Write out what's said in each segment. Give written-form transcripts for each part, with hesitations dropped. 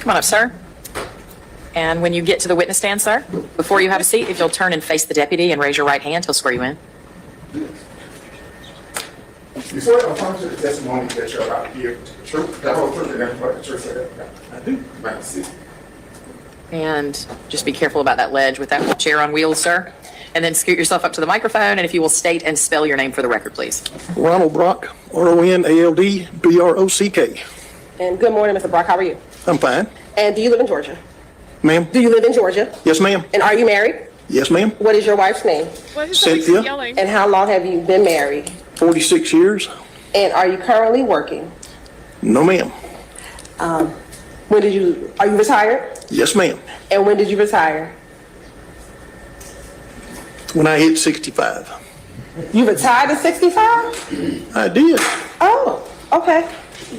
Come on up, sir. And when you get to the witness stand, sir, before you have a seat, if you'll turn and face the deputy and raise your right hand, he'll swear you in. Before I come to the testimony that you're about to give to the truth, the whole truth, and everybody the truth, I do. Right, see. And just be careful about that ledge with that chair on wheels, sir. And then scoot yourself up to the microphone, and if you will state and spell your name for the record, please. Ronald Brock, Ronald Brock. And good morning, Mr. Brock. How are you? I'm fine. And do you live in Georgia? Ma'am? Do you live in Georgia? Yes, ma'am. And are you married? Yes, ma'am. What is your wife's name? Cynthia, And how long have you been married? 46 years. And are you currently working? No, ma'am. Are you retired? Yes, ma'am. And when did you retire? When I hit 65. You retired at 65? I did. Oh, okay.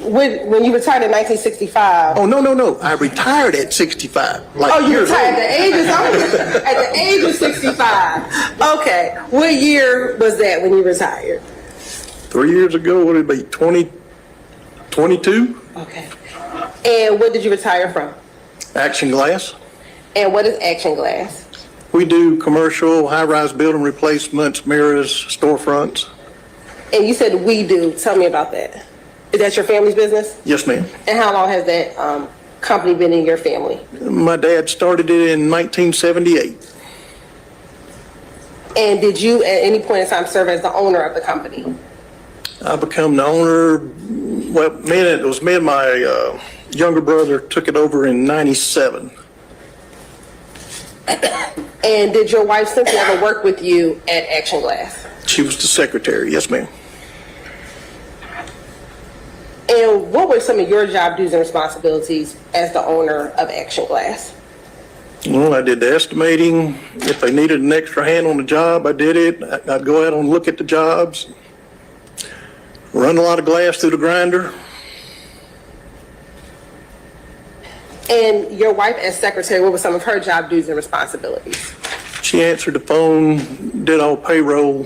When you retired in 1965. Oh, no. I retired at 65. Like Oh, you years retired old. at the age of 65. Okay. What year was that when you retired? 3 years ago, what would it be, 22? Okay. And what did you retire from? Action Glass. And what is Action Glass? We do commercial, high-rise building replacements, mirrors, storefronts. And you said we do. Tell me about that. Is that your family's business? Yes, ma'am. And how long has that company been in your family? My dad started it in 1978. And did you at any point in time serve as the owner of the company? I become the owner, well, it was me and my younger brother took it over in 97. And did your wife Cynthia ever work with you at Action Glass? She was the secretary, yes, ma'am. And what were some of your job duties and responsibilities as the owner of Action Glass? Well, I did the estimating. If they needed an extra hand on the job, I did it. I'd go out and look at the jobs. Run a lot of glass through the grinder. And your wife as secretary, what were some of her job duties and responsibilities? She answered the phone, did all payroll.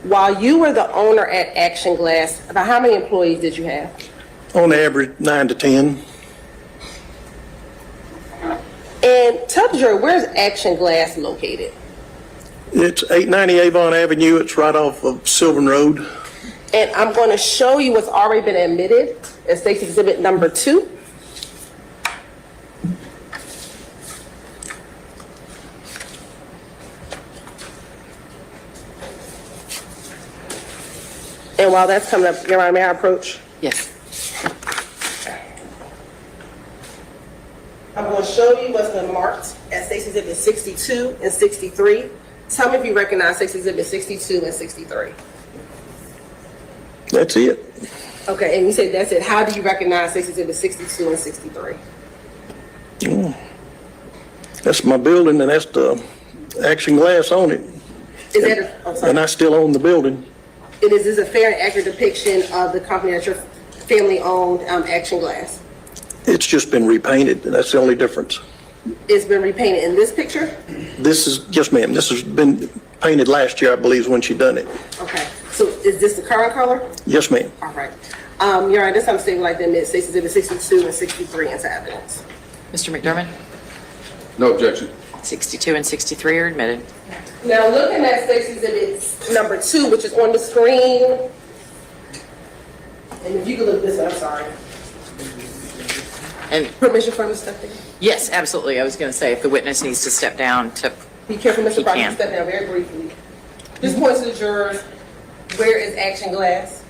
While you were the owner at Action Glass, about how many employees did you have? On average, 9 to 10. And tell the jury, where's Action Glass located? It's 890 Avon Avenue. It's right off of Sylvan Road. And I'm going to show you what's already been admitted as State's Exhibit number 2. And while that's coming up, Your Honor, may I approach? Yes. I'm going to show you what's been marked as State's Exhibit 62 and 63. Tell me if you recognize State's Exhibit 62 and 63. That's it. Okay, and you said that's it. How do you recognize State's Exhibit 62 and 63? That's my building, and that's the Action Glass on it. Is that I'm sorry. And I still own the building. And is this a fair and accurate depiction of the company that your family owned, Action Glass? It's just been repainted, and that's the only difference. It's been repainted in this picture? This is, yes, ma'am, this has been painted last year, I believe, is when she done it. Okay, so is this the current color? Yes, ma'am. All right. Your Honor, this time stating like the admit State's Exhibit 62 and 63 into evidence. Mr. McDermott, No objection. 62 and 63 are admitted. Now, looking at State's Exhibit number 2, which is on the screen, and if you could look this way, I'm sorry. And Permission for me to step in? yes, absolutely. I was going to say if the witness needs to step down to, Be careful, He Mr. Proctor, can. step down very briefly. Just point to the jurors, where is Action Glass?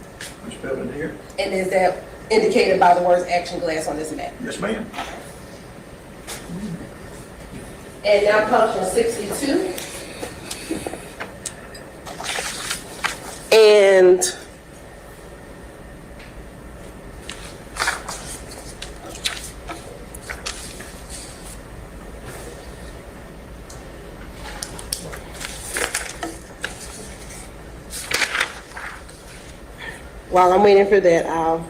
Which building here? And is that indicated by the words Action Glass on this map? Yes, ma'am. And now comes from 62. And while I'm waiting for that, I'll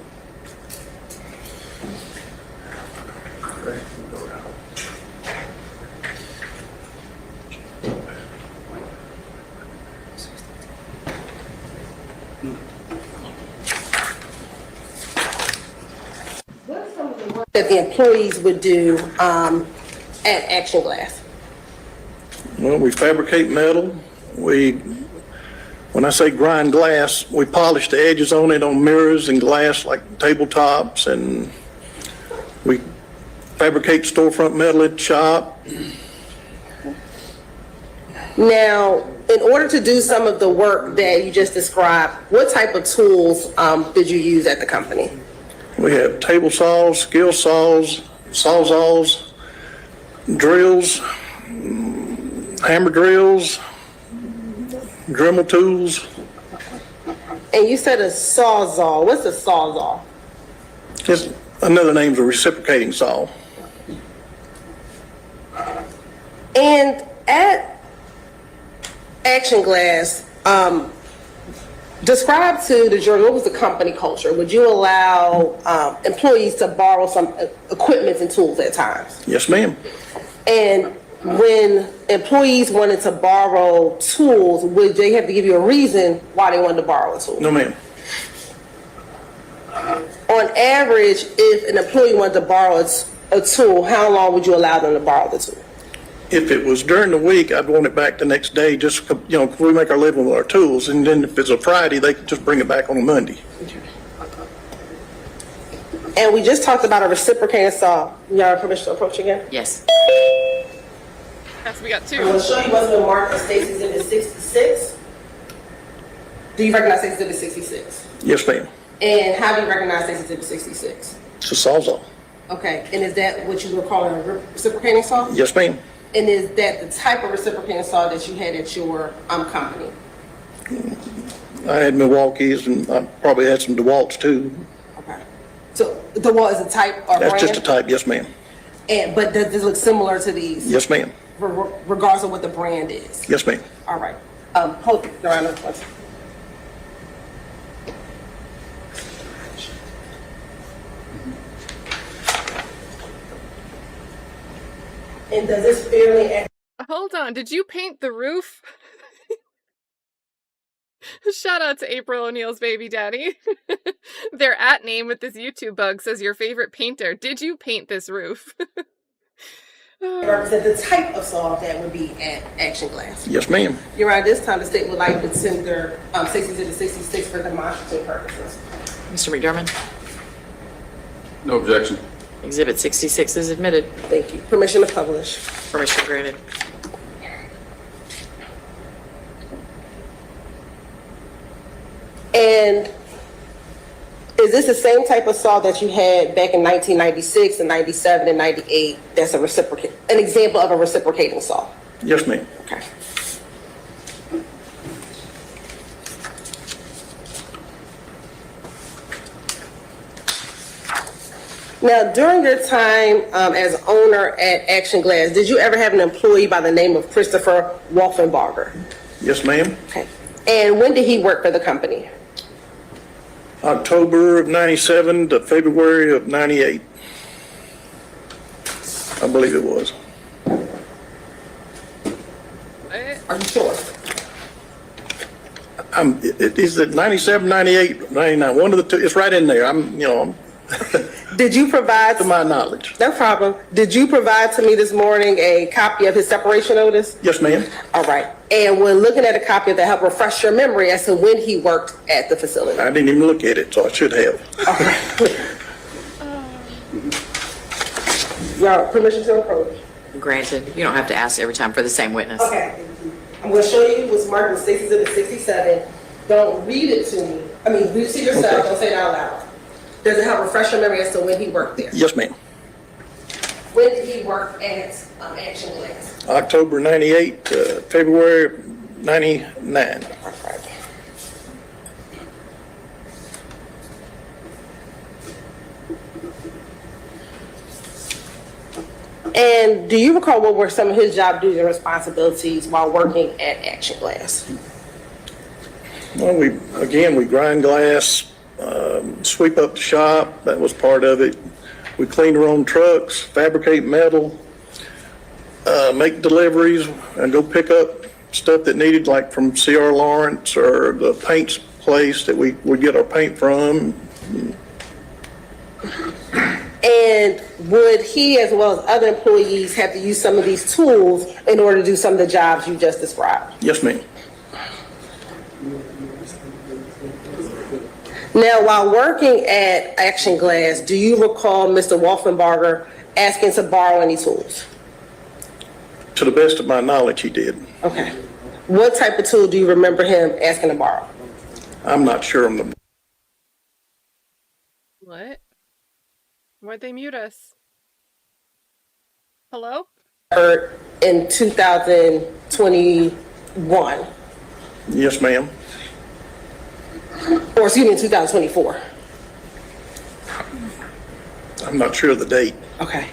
that the employees would do at Action Glass? Well, we fabricate metal. When I say grind glass, we polish the edges on it on mirrors and glass like tabletops, and we fabricate storefront metal at the shop. Now, in order to do some of the work that you just described, what type of tools did you use at the company? We have table saws, skill saws, sawzalls, drills, hammer drills, Dremel tools. And you said a sawzall. What's a sawzall? Just another name's a reciprocating saw. And at Action Glass, describe to the jury, what was the company culture? Would you allow employees to borrow some equipment and tools at times? Yes, ma'am. And when employees wanted to borrow tools, would they have to give you a reason why they wanted to borrow a tool? No, ma'am. On average, if an employee wanted to borrow a tool, how long would you allow them to borrow the tool? If it was during the week, I'd want it back the next day, just, 'cause we make our living with our tools. And then if it's a Friday, they could just bring it back on a Monday. And we just talked about a reciprocating saw. You have permission to approach again? Yes. Yes, we got I'm two. going to show you what's been marked as Stacy Exhibit 66. Do you recognize Stacy Exhibit 66? Yes, ma'am. And how do you recognize Stacy Exhibit 66? It's a sawzall. Okay, and is that what you were calling a reciprocating saw? Yes, ma'am. And is that the type of reciprocating saw that you had at your company? I had Milwaukee's, and I probably had some DeWalt's too. Okay. So the wall is a type or brand? That's just a type, yes, ma'am. But does this look similar to these? Yes, ma'am. Regardless of what the brand is? Yes, ma'am. All right. Hold around one second. And does this fairly... Hold on, did you paint the roof? Shout out to April O'Neil's baby daddy. Their @ name with this YouTube bug says your favorite painter. Did you paint this roof? represent the type of saw that would be at Action Glass? Yes, ma'am. You're right, this time the state would like to send their 60 to 66 for demonstrative purposes. Mr. McDermott, No objection. Exhibit 66 is admitted. Thank you. Permission to publish. Permission granted. And is this the same type of saw that you had back in 1996 and 97 and 98? That's an example of a reciprocating saw. Yes, ma'am. Okay. Now, during your time as owner at Action Glass, did you ever have an employee by the name of Christopher Wolfenbarger? Yes, ma'am. Okay. And when did he work for the company? October of 97 to February of 98. I believe it was. Are you sure? Is it 97, 98, 99? One of the two. It's right in there. Did you provide, To my knowledge. no problem, did you provide to me this morning a copy of his separation notice? Yes, ma'am. All right. And when looking at a copy of that, help refresh your memory as to when he worked at the facility. I didn't even look at it, so I should have. Y'all, permission to approach. Granted. You don't have to ask every time for the same witness. Okay. I'm going to show you what's marked with Stacy's Exhibit 67. Don't read it to me. I mean, read it to yourself. Okay. Don't say it out loud. Does it help refresh your memory as to when he worked there? Yes, ma'am. When did he work at Action Glass? October 98 to February 99. And do you recall what were some of his job duties and responsibilities while working at Action Glass? Well, we grind glass, sweep up the shop. That was part of it. We clean our own trucks, fabricate metal, make deliveries, and go pick up stuff that needed, like from C.R. Lawrence or the paint place that we would get our paint from. And And would he, as well as other employees, have to use some of these tools in order to do some of the jobs you just described? Yes, ma'am. Now, while working at Action Glass, do you recall Mr. Wolfenbarger asking to borrow any tools? To the best of my knowledge, he did. Okay. What type of tool do you remember him asking to borrow? I'm not sure on the, What? Why'd they mute us? Hello? In 2021, yes, ma'am. or excuse me, in 2024. I'm not sure of the date. Okay.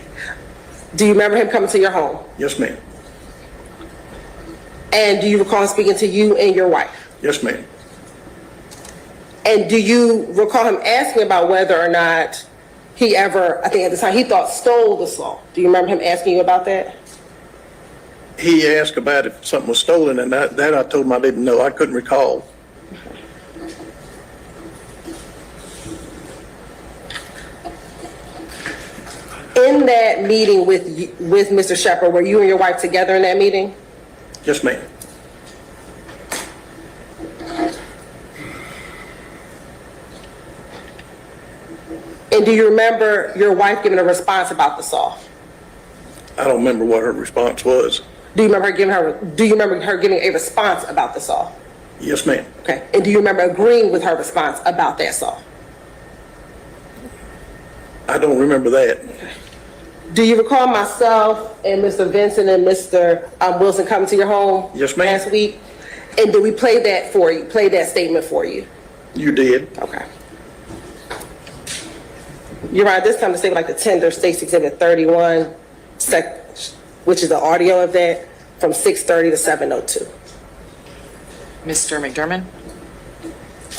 Do you remember him coming to your home? Yes, ma'am. And do you recall speaking to you and your wife? Yes, ma'am. And do you recall him asking about whether or not he ever, I think at the time, he thought stole the saw? Do you remember him asking you about that? He asked about if something was stolen, and that I told him I didn't know. I couldn't recall. In that meeting with Mr. Shepard, were you and your wife together in that meeting? Yes, ma'am. And do you remember your wife giving a response about the saw? I don't remember what her response was. Do you remember her giving a response about the saw? Yes, ma'am. Okay. And do you remember agreeing with her response about that saw? I don't remember that. Do you recall myself and Mr. Vincent and Mr. Wilson coming to your home? Yes, ma'am. Last week? And did we play that for you, play that statement for you? You did. Okay. You're right, this time the statement like the tender states Exhibit 31, which is the audio of that, from 6:30 to 7:02. Mr. McDermott?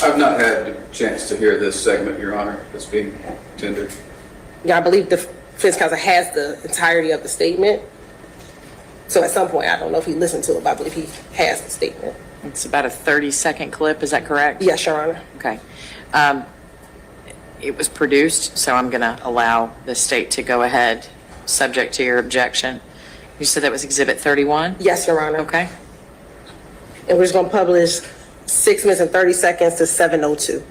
I've not had a chance to hear this segment, Your Honor, that's being tendered. Yeah, I believe the defense counsel has the entirety of the statement. So at some point, I don't know if he listened to it, but I believe he has the statement. It's about a 30-second clip, is that correct? Yes, Your Honor. Okay. It was produced, so I'm going to allow the state to go ahead, subject to your objection. You said that was Exhibit 31? Yes, Your Honor. Okay. And we're just going to publish 6 minutes and 30 seconds to 7:02.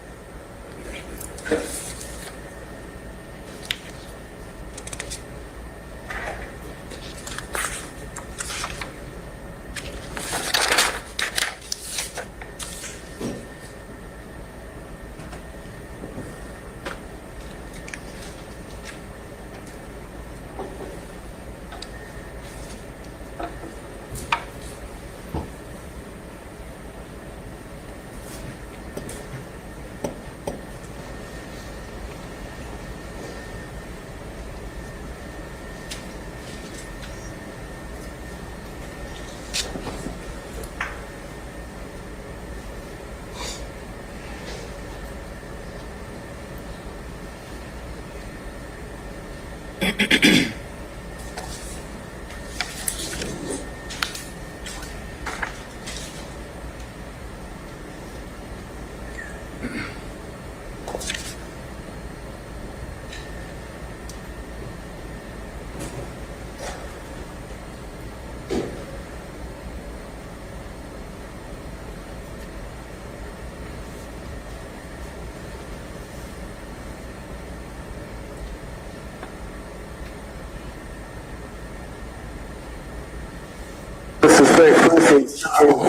Suspect Chris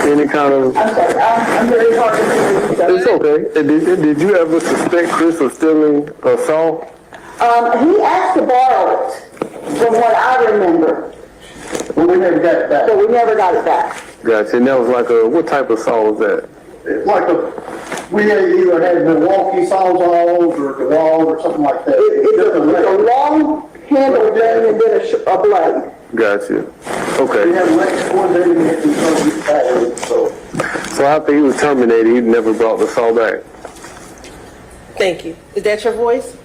any kind of. I'm sorry, I'm very hard to hear. It's okay. Did you ever suspect Chris of stealing a saw? He asked to borrow it, from what I remember, Well, we never got it back. but we never got it back. Gotcha. And that was like a, what type of saw was that? It's like we either had Milwaukee sawzalls or DeWalt or something like that. It's a long handle blade and then a blade. Gotcha. We Okay. had Lex one day and we had to turn it back, so. So after he was terminated, he never brought the saw back? Thank you. Is that your voice?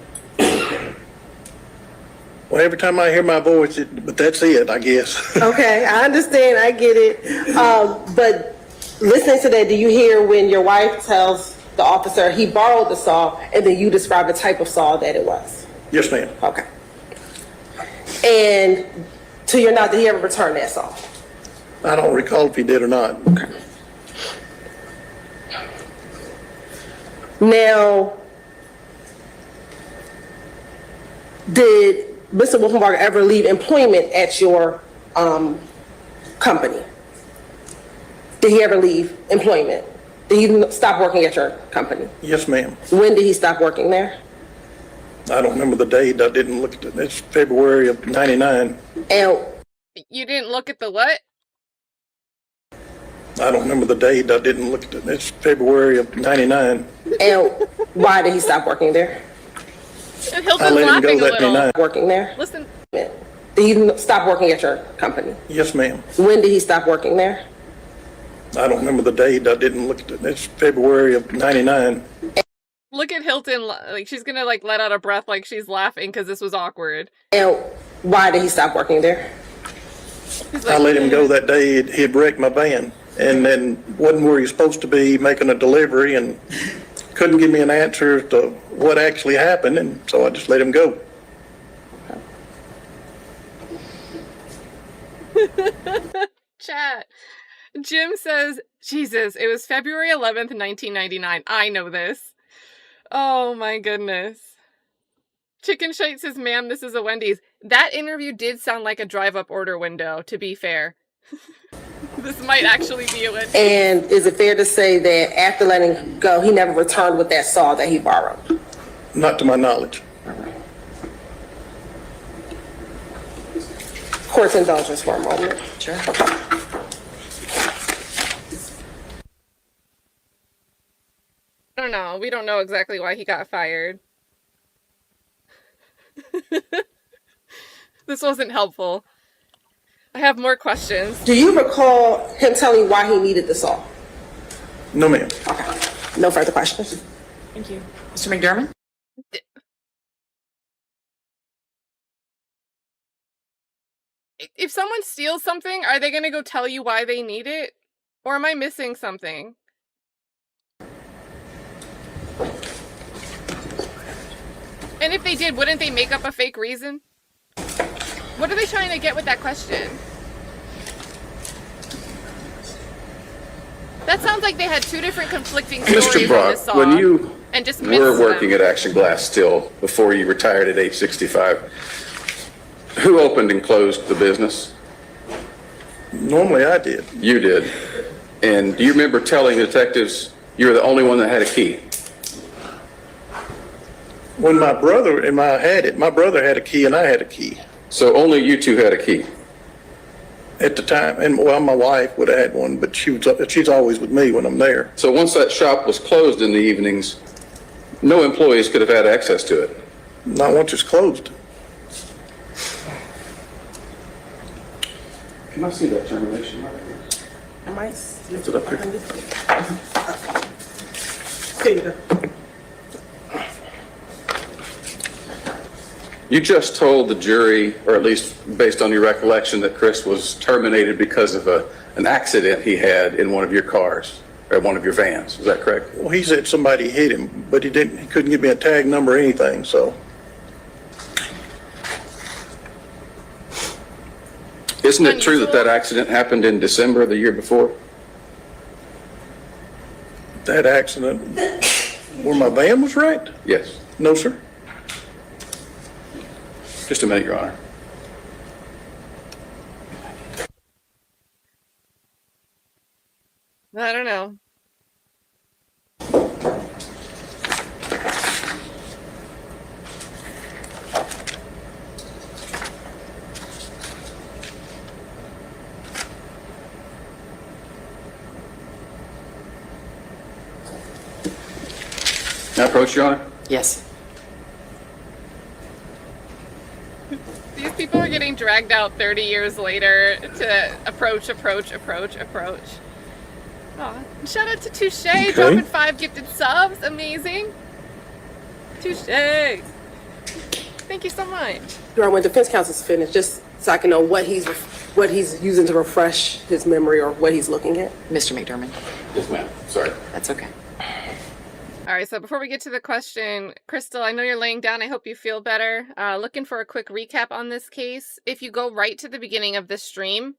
Well, every time I hear my voice, but that's it, I guess. Okay, I understand, I get it. But listening to that, do you hear when your wife tells the officer he borrowed the saw and then you describe the type of saw that it was? Yes, ma'am. Okay. And to your knowledge, did he ever return that saw? I don't recall if he did or not. Now, did Mr. Wolfenbarger ever leave employment at your company? Did he ever leave employment? Did he stop working at your company? Yes, ma'am. When did he stop working there? I don't remember the date. I didn't look at it. It's February of '99. And You didn't look at the what? I don't remember the date. I didn't look at it. It's February of '99. and why did he stop working there? And I Hilton's let him laughing go a that little. night. Working there? Listen, Did he stop working at your company? Yes, ma'am. When did he stop working there? I don't remember the date. I didn't look at it. It's February of '99. look at Hilton, like she's gonna like let out a breath like she's laughing because this was awkward. And why did he stop working there? He's I like, let him go that day. He'd wrecked my van and then wasn't where he's supposed to be making a delivery and couldn't give me an answer to what actually happened. And so I just let him go. Chat. Jim says, Jesus, it was February 11th, 1999. I know this. Oh my goodness. Chicken Shite says, ma'am, this is a Wendy's. That interview did sound like a drive-up order window, to be fair. This might actually be a Wendy's. And is it fair to say that after letting him go, he never returned with that saw that he borrowed? Not to my knowledge. Court's indulgence for a moment. Sure. I don't know. We don't know exactly why he got fired. This wasn't helpful. I have more questions. Do you recall him telling you why he needed the saw? No, ma'am. Okay. No further questions. Thank you. Mr. McDermott? If someone steals something, are they going to go tell you why they need it? Or am I missing something? And if they did, wouldn't they make up a fake reason? What are they trying to get with that question? That sounds like they had two different conflicting stories Mr. on Brock, this song. when you and just were mixed working them. at Action Glass still, before you retired at age 65, who opened and closed the business? Normally I did. You did. And do you remember telling detectives you were the only one that had a key? When my brother and I had it, my brother had a key and I had a key So only you two had a key? at the time. And well, my wife would have had one, but she's always with me when I'm there. So once that shop was closed in the evenings, no employees could have had access to it? Not once it's closed. Can I see that termination letter? Am I? Is it up here? Here you go. You just told the jury, or at least based on your recollection, that Chris was terminated because of an accident he had in one of your cars, or one of your vans. Is that correct? Well, he said somebody hit him, but he couldn't give me a tag number or anything, so. Isn't it true that that accident happened in December of the year before? That accident where my van was wrecked? Yes. No, sir. Just a minute, Your Honor. I don't know. Can I approach, Your Honor? Yes. These people are getting dragged out 30 years later to approach. Aw, shout out to Touche, dropping 5 gifted subs. Amazing. Touche. Thank you so much. When defense counsel's finished, just so I can know what he's using to refresh his memory or what he's looking at. Mr. McDermott? Yes, ma'am. Sorry. That's okay. All right, so before we get to the question, Crystal, I know you're laying down. I hope you feel better. Looking for a quick recap on this case. If you go right to the beginning of the stream,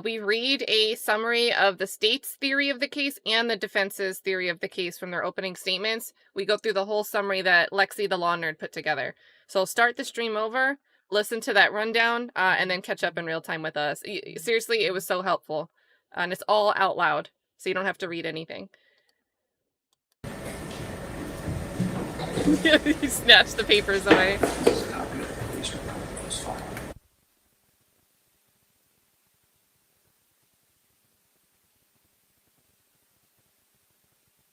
we read a summary of the state's theory of the case and the defense's theory of the case from their opening statements. We go through the whole summary that Lexi, the law nerd, put together. So start the stream over, listen to that rundown, and then catch up in real time with us. Seriously, it was so helpful. And it's all out loud, so you don't have to read anything. He snatched the papers away.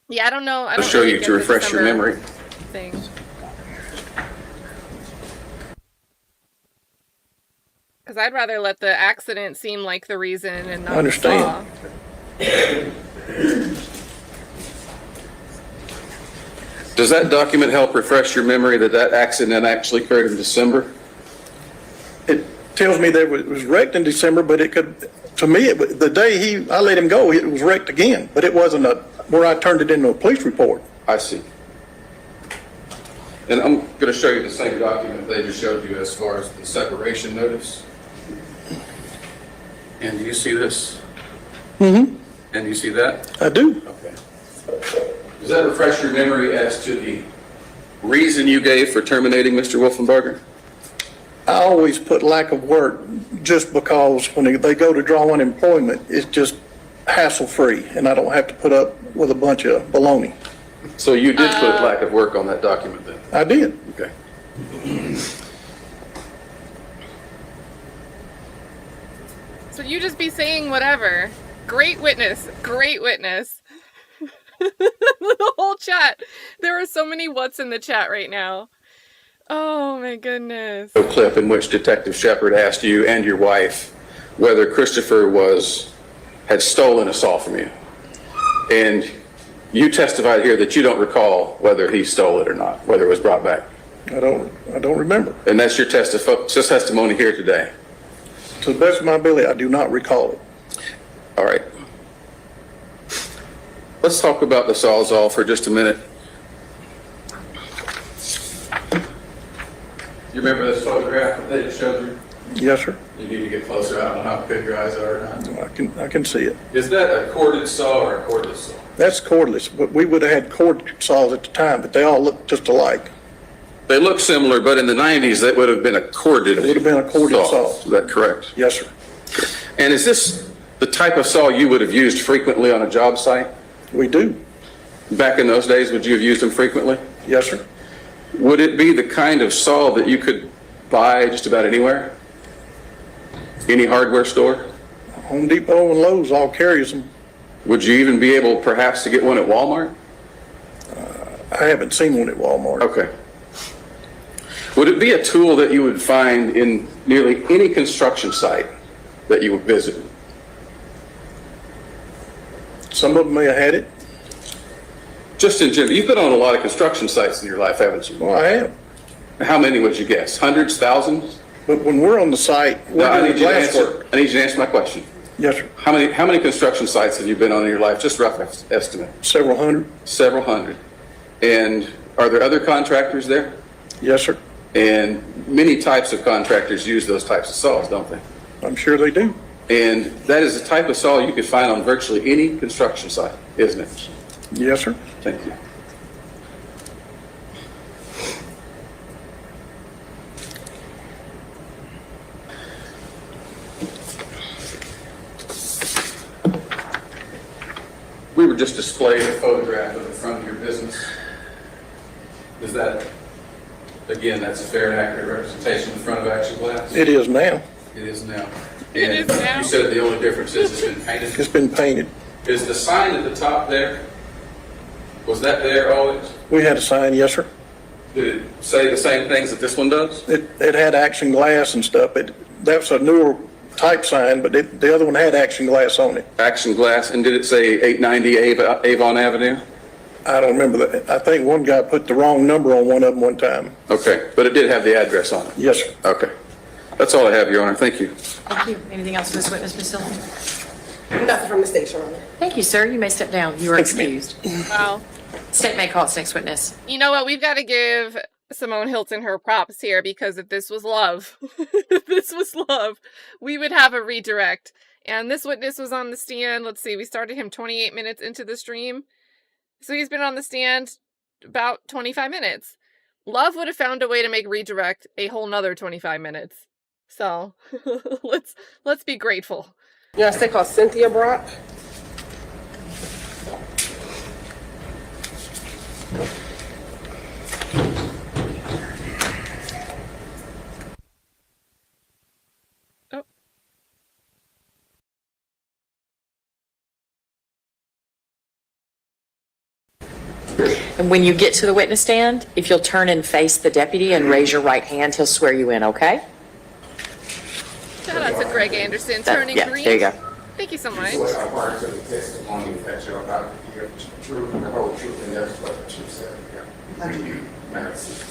Yeah, I don't know. I'll show you to refresh your memory. Thing. Because I'd rather let the accident seem like the reason and not understand. Does that document help refresh your memory that that accident actually occurred in December? It tells me that it was wrecked in December, but it could, to me, the day I let him go, it was wrecked again, but it wasn't where I turned it into a police report. I see. And I'm going to show you the same document they just showed you as far as the separation notice. And do you see this? Mm-hmm. And you see that? I do. Okay. Does that refresh your memory as to the reason you gave for terminating Mr. Wolfenbarger? I always put lack of work just because when they go to draw unemployment, it's just hassle-free, and I don't have to put up with a bunch of baloney. So you did put lack of work on that document then? I did. Okay. So you just be saying whatever. Great witness. Great witness. The whole chat. There are so many what's in the chat right now. Oh my goodness. A clip in which Detective Shepard asked you and your wife whether Christopher had stolen a saw from you. And you testified here that you don't recall whether he stole it or not, whether it was brought back. I don't remember. And that's your testimony here today. To the best of my ability, I do not recall it. All right. Let's talk about the Sawzall for just a minute. You remember this photograph that they just showed you? Yes, sir. You need to get closer. I don't know how good your eyes are or not. I can see it. Is that a corded saw or a cordless saw? That's cordless, but we would have had cord saws at the time, but they all look just alike. They look similar, but in the 90s, that would have been a corded saw. It would have been a corded saw. Is that correct? Yes, sir. And is this the type of saw you would have used frequently on a job site? We do. Back in those days, would you have used them frequently? Yes, sir. Would it be the kind of saw that you could buy just about anywhere? Any hardware store? Home Depot and Lowe's all carries them. Would you even be able perhaps to get one at Walmart? I haven't seen one at Walmart. Okay. Would it be a tool that you would find in nearly any construction site that you would visit? Some of them may have had it. Just in general, you've been on a lot of construction sites in your life, haven't you? Well, I have. How many would you guess? Hundreds, thousands? But when we're on the site, No, I we're need doing you to glass work. answer my question. Yes, sir. How many construction sites have you been on in your life? Just rough estimate. Several hundred. Several hundred. And are there other contractors there? Yes, sir. And many types of contractors use those types of saws, don't they? I'm sure they do. And that is a type of saw you could find on virtually any construction site, isn't it? Yes, sir. Thank you. We were just displaying a photograph of the front of your business. Is that, again, that's a fair and accurate representation of the front of Action Glass? It is now. It is now. It is now. You said the only difference is it's been painted. It's been painted. Is the sign at the top there, was that there always? We had a sign, yes, sir. Did it say the same things that this one does? It had Action Glass and stuff. That's a newer type sign, but the other one had Action Glass on it. Action Glass, and did it say 890 Avon Avenue? I don't remember that. I think one guy put the wrong number on one of them one time. Okay, but it did have the address on it? Yes, sir. Okay. That's all I have, Your Honor. Thank you. Thank you. Anything else for this witness, Ms. Dillon? Nothing from the state, Your Honor. Thank you, sir. You may step down. You are Thanks, ma'am. excused. Wow. State may call its next witness. You know what? We've got to give Simone Hilton her props here, because if this was love, if this was love, we would have a redirect. And this witness was on the stand. Let's see, we started him 28 minutes into the stream. So he's been on the stand about 25 minutes. Love would have found a way to make redirect a whole nother 25 minutes. So let's be grateful. You know, a state called Cynthia Brock. Oh. And when you get to the witness stand, if you'll turn and face the deputy and raise your right hand, he'll swear you in, okay? Shout out to Greg Anderson, That- turning yeah, green. there you go. Thank you so much. So it's according to the testimony that you're about to give, truth, the whole truth, and that's what the truth said. Yeah. Merci.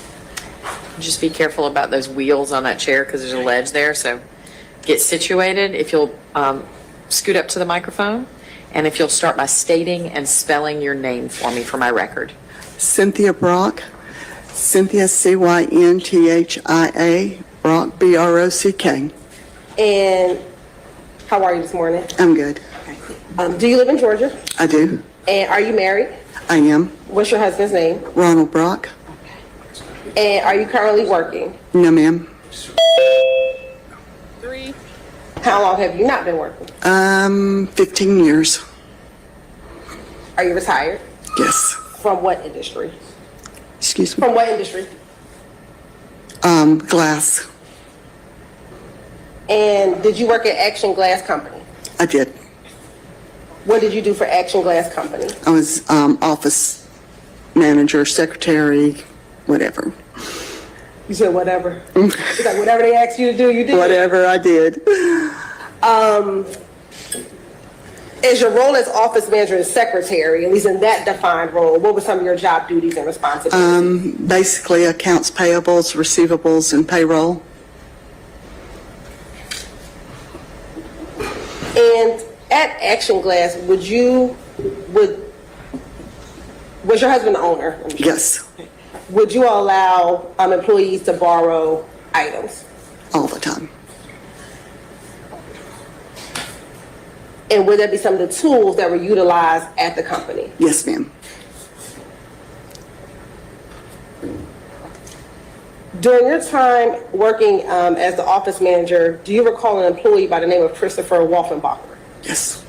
Just be careful about those wheels on that chair because there's a ledge there. So get situated. If you'll scoot up to the microphone, and if you'll start by stating and spelling your name for me for my record. Cynthia Brock, Cynthia Cynthia, Brock Brock. And how are you this morning? I'm good. Do you live in Georgia? I do. And are you married? I am. What's your husband's name? Ronald Brock. And are you currently working? No, ma'am. 3. How long have you not been working? 15 years. Are you retired? Yes. From what industry? Excuse me. From what industry? Glass. And did you work at Action Glass Company? I did. What did you do for Action Glass Company? I was office manager, secretary, whatever. You said whatever. It's like whatever they asked you to do, you did. Whatever I did. Is your role as office manager and secretary, at least in that defined role, what were some of your job duties and responsibilities? Basically accounts payables, receivables, and payroll. And at Action Glass, was your husband the owner? Yes. Would you allow employees to borrow items? All the time. And would that be some of the tools that were utilized at the company? Yes, ma'am. During your time working as the office manager, do you recall an employee by the name of Christopher Wolfenbarger? Yes.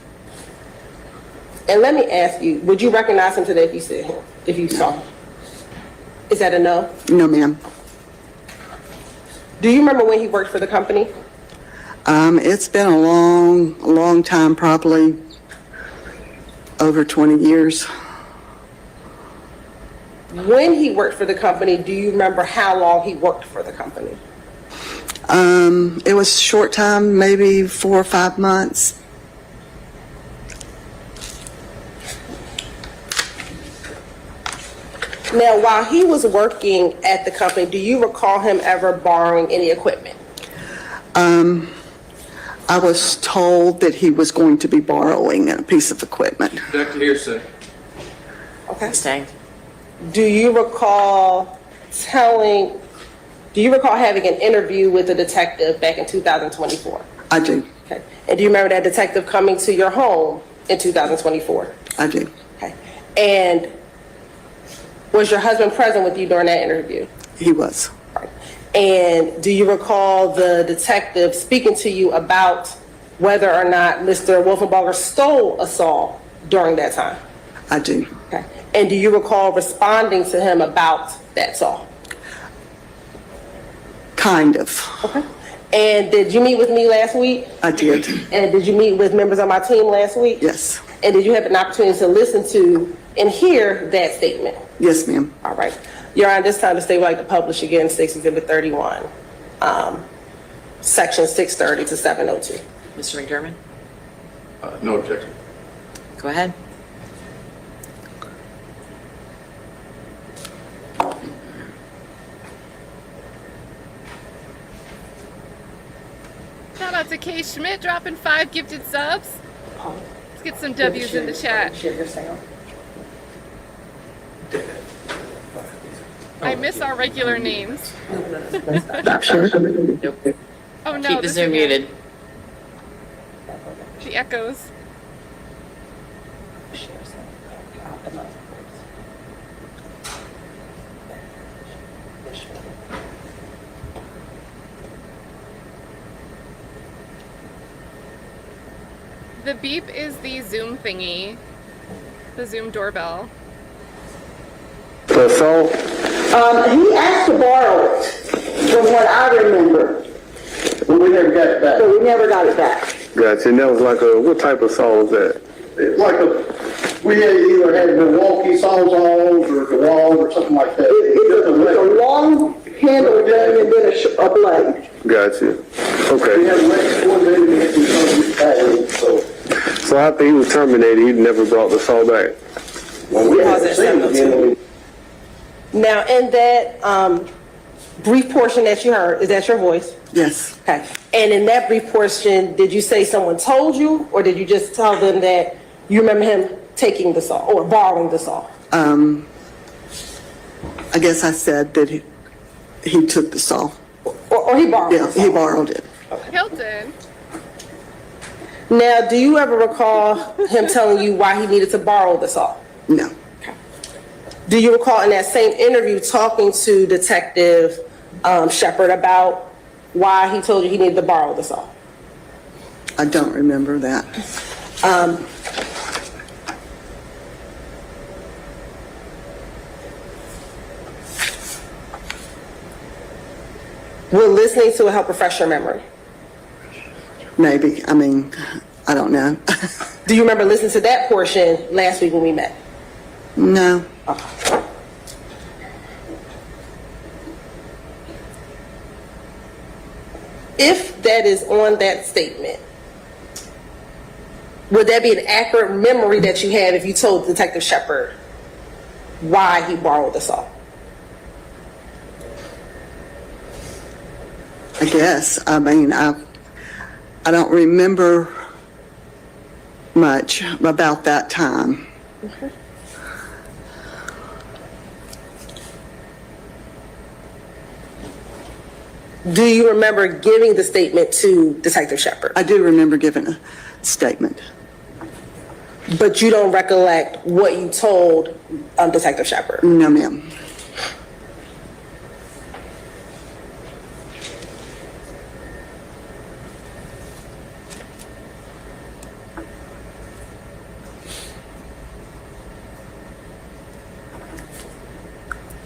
And let me ask you, would you recognize him today if you see him, if you saw him? Is that a no? No, ma'am. Do you remember when he worked for the company? It's been a long time, probably over 20 years. When he worked for the company, do you remember how long he worked for the company? It was a short time, maybe 4 or 5 months. Now, while he was working at the company, do you recall him ever borrowing any equipment? I was told that he was going to be borrowing a piece of equipment. Object to hearsay. Okay. Sustained. Do you recall having an interview with a detective back in 2024? I do. Okay. And do you remember that detective coming to your home in 2024? I do. Okay. And was your husband present with you during that interview? He was. Right. And do you recall the detective speaking to you about whether or not Mr. Wolfenbarger stole a saw during that time? I do. Okay. And do you recall responding to him about that saw? Kind of. Okay. And did you meet with me last week? I did. And did you meet with members of my team last week? Yes. And did you have an opportunity to listen to and hear that statement? Yes, ma'am. All right. Your Honor, this time the state would like to publish again State's Exhibit 31, Section 630 to 702. Mr. McDermott, No objection. go ahead. Shout out to Kay Schmidt dropping 5 gifted subs. Let's get some W's in the chat. Share your sound. I miss our regular names. Nope. Oh no, Keep the this Zoom again. muted. The echoes. The beep is the Zoom thingy. The Zoom doorbell. For assault? He asked to borrow it, from what I remember, But we never got it back. but we never got it back. Gotcha. And that was like what type of assault was that? It's like we had either had Milwaukee sawzalls or the wall or something like that. It's a long handle gun and then a blade. Gotcha. We Okay. had less coordinated to get some something back, so. So after he was terminated, he never brought the assault back? Well, we Pause haven't at seen him again. 7:02. Now, in that brief portion that you heard, is that your voice? Yes. Okay. And in that brief portion, did you say someone told you, or did you just tell them that you remember him taking the saw or borrowing the saw? I guess I said that he took the saw. Or he borrowed Yeah, the saw? he borrowed it. Hilton. Now, do you ever recall him telling you why he needed to borrow the saw? No. Do you recall in that same interview talking to Detective Shepard about why he told you he needed to borrow the saw? I don't remember that. Will listening to it help refresh your memory? Maybe. I mean, I don't know. Do you remember listening to that portion last week when we met? No. If that is on that statement, would that be an accurate memory that you had if you told Detective Shepard why he borrowed the saw? I guess. I mean, I don't remember much about that time. Do you remember giving the statement to Detective Shepard? I do remember giving a statement. But you don't recollect what you told Detective Shepard? No, ma'am.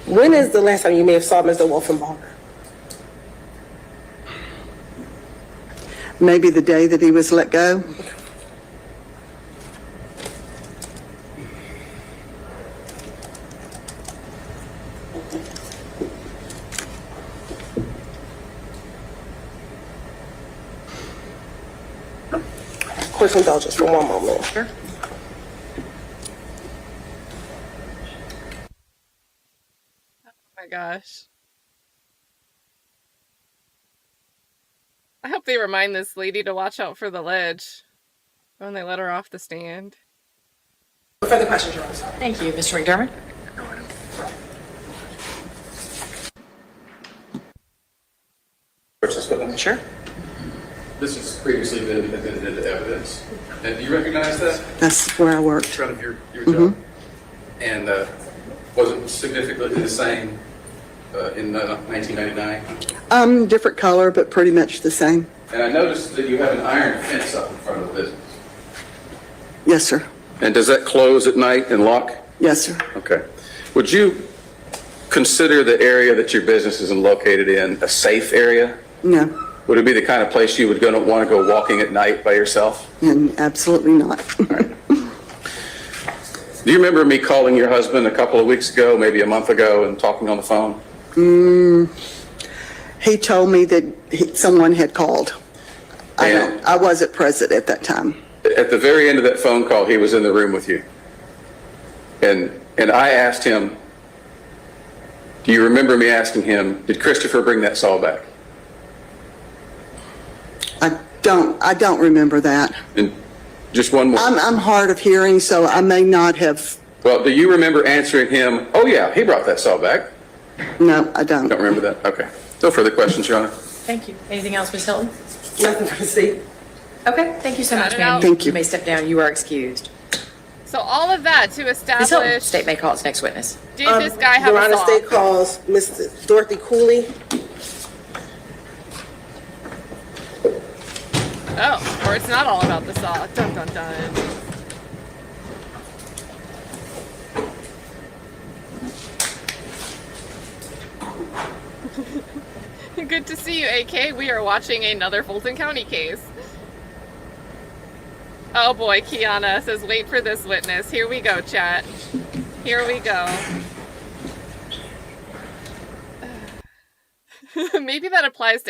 When is the last time you may have saw Mr. Wolfenbarger? Maybe the day that he was let go. Quick indulgence for one moment. Sure. Oh my gosh. I hope they remind this lady to watch out for the ledge when they let her off the stand. Further questions, Your Honor? Thank you, Mr. McDermott. Sure. This has previously been admitted into evidence. And do you recognize that That's where I in worked. front of your job? And was it significantly the same in 1999? Different color, but pretty much the same. And I noticed that you have an iron fence up in front of the business. Yes, sir. And does that close at night and lock? Yes, sir. Okay. Would you consider the area that your business is located in a safe area? No, Would it be the kind of place you would want to go walking at night by yourself? and absolutely not. Do you remember me calling your husband a couple of weeks ago, maybe a month ago, and talking on the phone? He told me that someone had called. And- I wasn't present at that time. At the very end of that phone call, he was in the room with you. And I asked him, do you remember me asking him, did Christopher bring that saw back? I don't remember that. And Just one more. I'm hard of hearing, so I may not have, Well, do you remember answering him, oh yeah, he brought that saw back? no, I don't. Don't remember that? Okay. No further questions, Your Honor. Thank you. Anything else, Ms. Hilton? Nothing to see. Okay, thank you so Got much, it ma'am. out. Thank you. You may step down. You are excused. So all of that to Ms. Hilton, establish, state may call its next witness. did this guy have Your a Honor, saw? state calls Mr. Dorothy Cooley. Oh, or it's not all about the saw. Dun dun dun. Good to see you, AK. We are watching another Fulton County case. Oh boy, Kiana says, wait for this witness. Here we go, chat. Here we go. Maybe that applies to